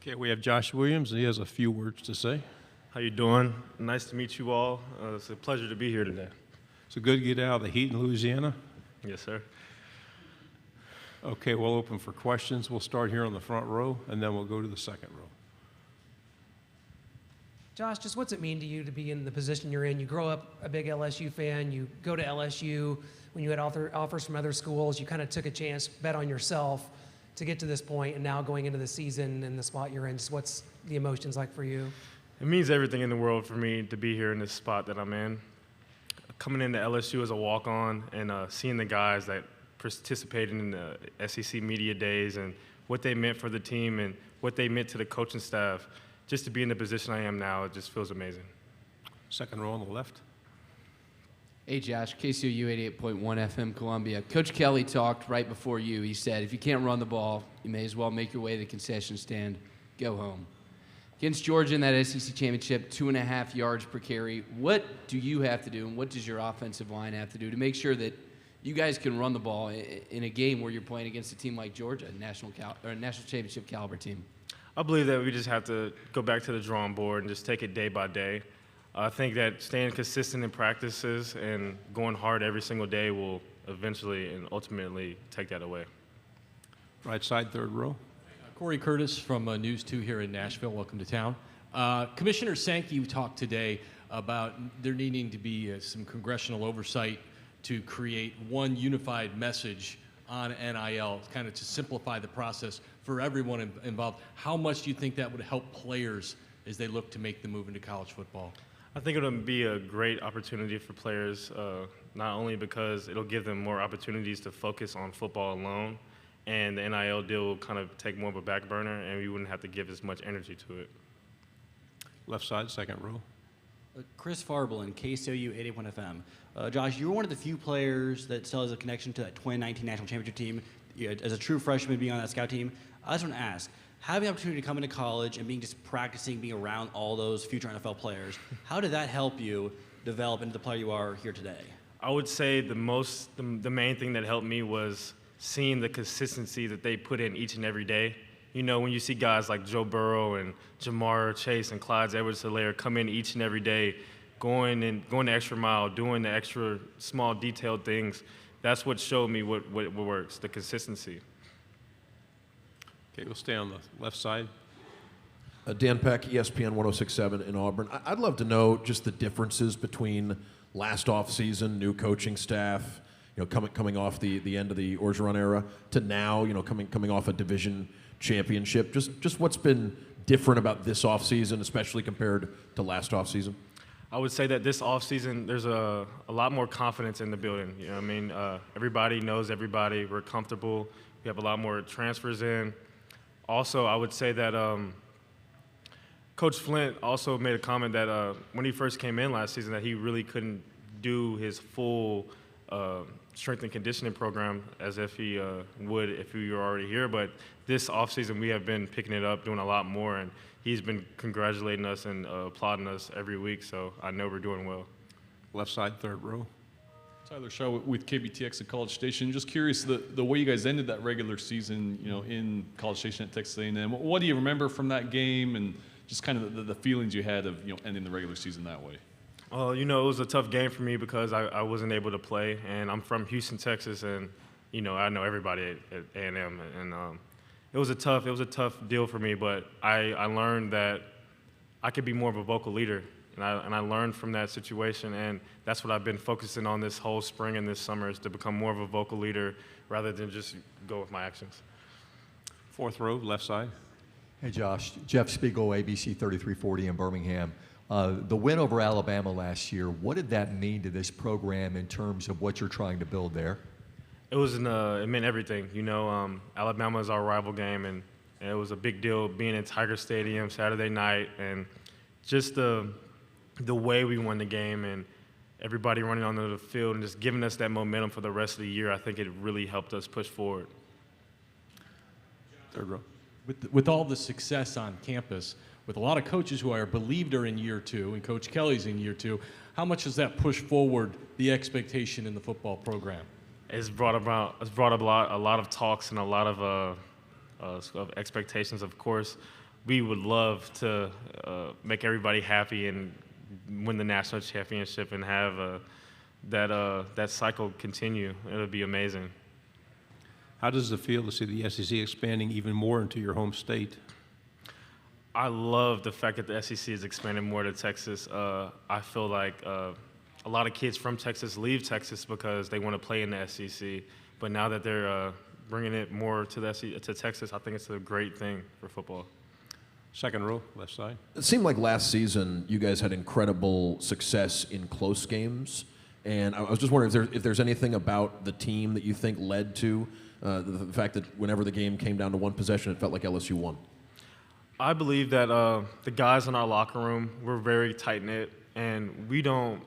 Okay, we have Josh Williams, and he has a few words to say. How you doing? Nice to meet you all. It's a pleasure to be here today. So good to get out of the heat in Louisiana. Yes, sir. Okay, we'll open for questions. We'll start here on the front row, and then we'll go to the second row. Josh, just what's it mean to you to be in the position you're in? You grow up a big LSU fan. You go to LSU. When you had offers from other schools, you kind of took a chance, bet on yourself to get to this point, and now going into the season and the spot you're in, just what's the emotions like for you? It means everything in the world for me to be here in this spot that I'm in. Coming into LSU as a walk-on and seeing the guys that participated in the SEC media days and what they meant for the team and what they meant to the coaching staff, just to be in the position I am now, it just feels amazing. Second row on the left. Hey, Josh, KCOU 88.1 FM Columbia. Coach Kelly talked right before you. He said, if you can't run the ball, you may as well make your way to the concession stand, go home. Against Georgia in that SEC championship, 2.5 yards per carry, what do you have to do and what does your offensive line have to do to make sure that you guys can run the ball in a game where you're playing against a team like Georgia, a national championship caliber team? I believe that we just have to go back to the drawing board and just take it day by day. I think that staying consistent in practices and going hard every single day will eventually and ultimately take that away. Right side, third row. Corey Curtis from News 2 here in Nashville. Welcome to town. Commissioner Sankey talked today about there needing to be some congressional oversight to create one unified message on NIL, kind of to simplify the process for everyone involved. How much do you think that would help players as they look to make the move into college football? I think it'll be a great opportunity for players, not only because it'll give them more opportunities to focus on football alone, and the NIL deal will kind of take more of a back burner, and we wouldn't have to give as much energy to it. Left side, second row. Chris Farblin, KCOU 81 FM. Josh, you were one of the few players that still has a connection to that 2019 national championship team. As a true freshman being on that scout team, I just want to ask, having the opportunity to come into college and being just practicing, being around all those future NFL players, how did that help you develop into the player you are here today? I would say the main thing that helped me was seeing the consistency that they put in each and every day. You know, when you see guys like Joe Burrow and Jamar Chase and Clyde Edwards-Helaire come in each and every day, going the extra mile, doing the extra small detailed things, that's what showed me what works, the consistency. Okay, we'll stay on the left side. Dan Peck, ESPN 1067 in Auburn. I'd love to know just the differences between last offseason, new coaching staff, you know, coming off the end of the Orgeron era to now, you know, coming off a division championship. Just what's been different about this offseason, especially compared to last offseason? I would say that this offseason, there's a lot more confidence in the building. You know what I mean? Everybody knows everybody. We're comfortable. We have a lot more transfers in. Also, I would say that Coach Flint also made a comment that when he first came in last season that he really couldn't do his full strength and conditioning program as if he would if he were already here. But this offseason, we have been picking it up, doing a lot more, and he's been congratulating us and applauding us every week, so I know we're doing well. Left side, third row. Tyler Shaw with KBTX at College Station. Just curious, the way you guys ended that regular season, you know, in College Station at Texas A&M. What do you remember from that game, and just kind of the feelings you had of, you know, ending the regular season that way? You know, it was a tough game for me because I wasn't able to play, and I'm from Houston, Texas, and you know I know everybody at A&M, and it was a tough deal for me. But I learned that I could be more of a vocal leader. And I learned from that situation, and that's what I've been focusing on this whole spring and this summer, is to become more of a vocal leader rather than just go with my actions. Fourth row, left side. Hey, Josh. Jeff Spiegel, ABC 3340 in Birmingham. The win over Alabama last year, what did that mean to this program in terms of what you're trying to build there? It meant everything. You know, Alabama is our rival game, and it was a big deal being in Tiger Stadium Saturday night, and just the way we won the game and everybody running onto the field and just giving us that momentum for the rest of the year, I think it really helped us push forward. Third row. With all the success on campus, with a lot of coaches who I believed are in year two, and Coach Kelly's in year two, how much has that pushed forward the expectation in the football program? It's brought up a lot of talks and a lot of expectations, of course. we would love to make everybody happy and win the national championship and have that cycle continue. It'll be amazing. How does it feel to see the SEC expanding even more into your home state? I love the fact that the SEC is expanding more to Texas. I feel like a lot of kids from Texas leave Texas because they want to play in the SEC. But now that they're bringing it more to to Texas, I think it's a great thing for football. Second row, left side. It seemed like last season you guys had incredible success in close games, and I was just wondering if there's anything about the team that you think led to the fact that whenever the game came down to one possession, it felt like LSU won. I believe that the guys in our locker room, we're very tight-knit, and we don't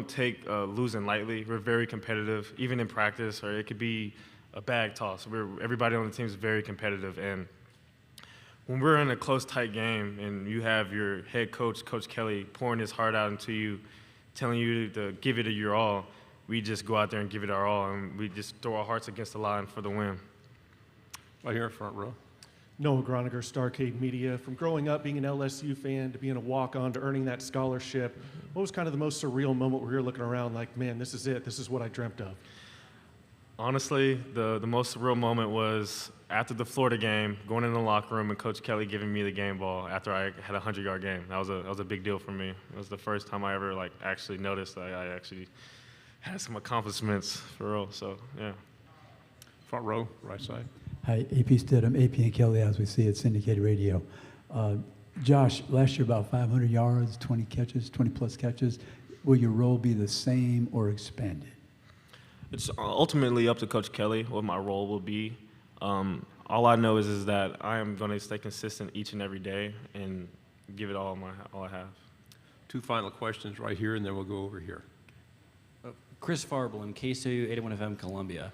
take losing lightly. We're very competitive, even in practice, or it could be a bag toss. Everybody on the team is very competitive, and when we're in a close, tight game and you have your head coach, Coach Kelly, pouring his heart out into you, telling you to give it your all, we just go out there and give it our all, and we just throw our hearts against the line for the win. Right here in front row. Noah Groniger, Starcade Media. From growing up being an LSU fan to being a walk-on to earning that scholarship, what was kind of the most surreal moment where you're looking around like, man, this is it. This is what I dreamt of? Honestly, the most surreal moment was after the Florida game, going in the locker room and Coach Kelly giving me the game ball after I had a 100-yard game. That was a big deal for me. It was the first time I ever actually noticed that I actually had some accomplishments for real. So yeah. Front row, right side. Hi, AP Stidham, AP and Kelly, as we see at syndicated radio. Josh, last year about 500 yards, 20 catches, 20-plus catches. Will your role be the same or expanded? It's ultimately up to Coach Kelly what my role will be. All I know is that I am going to stay consistent each and every day and give it all I have. Two final questions right here, and then we'll go over here. Chris Farblin, KCOU 81 FM Columbia.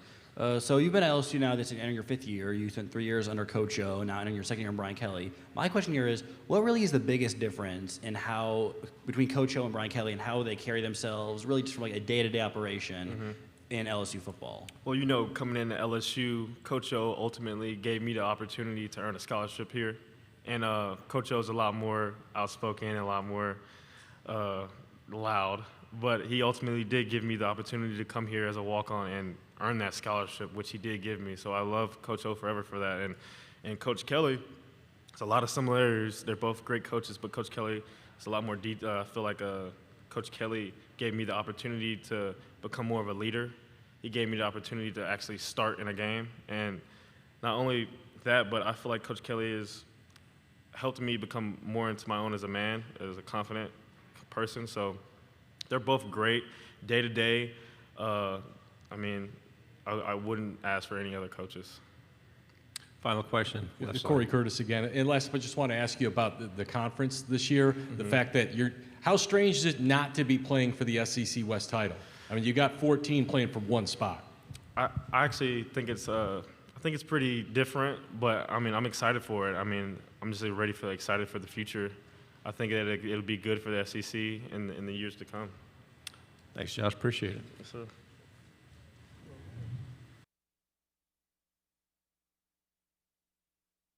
So you've been at LSU now, this is entering your 5th year. You spent 3 years under Coach O, now entering your 2nd year in Brian Kelly. My question here is, what really is the biggest difference in between Coach O and Brian Kelly and how they carry themselves, really just from like a day-to-day operation in LSU football? Well, you know, coming into LSU, Coach O ultimately gave me the opportunity to earn a scholarship here. And Coach O is a lot more outspoken, a lot more loud. But he ultimately did give me the opportunity to come here as a walk-on and earn that scholarship, which he did give me. So I love Coach O forever for that. And Coach Kelly, it's a lot of similarities. They're both great coaches, but Coach Kelly is a lot more deep. I feel like Coach Kelly gave me the opportunity to become more of a leader. He gave me the opportunity to actually start in a game. And not only that, but I feel like Coach Kelly has helped me become more into my own as a man, as a confident person. So they're both great day to day. I mean, I wouldn't ask for any other coaches. Final question. left side. Corey Curtis again. And last, but just want to ask you about the conference this year. The fact that how strange is it not to be playing for the SEC West title? I mean, you got 14 playing for one spot. I actually think it's pretty different, but I mean, I'm excited for it. I mean, I'm just excited for the future. I think that it'll be good for the SEC in the years to come. Thanks, Josh. Appreciate it. Yes, sir.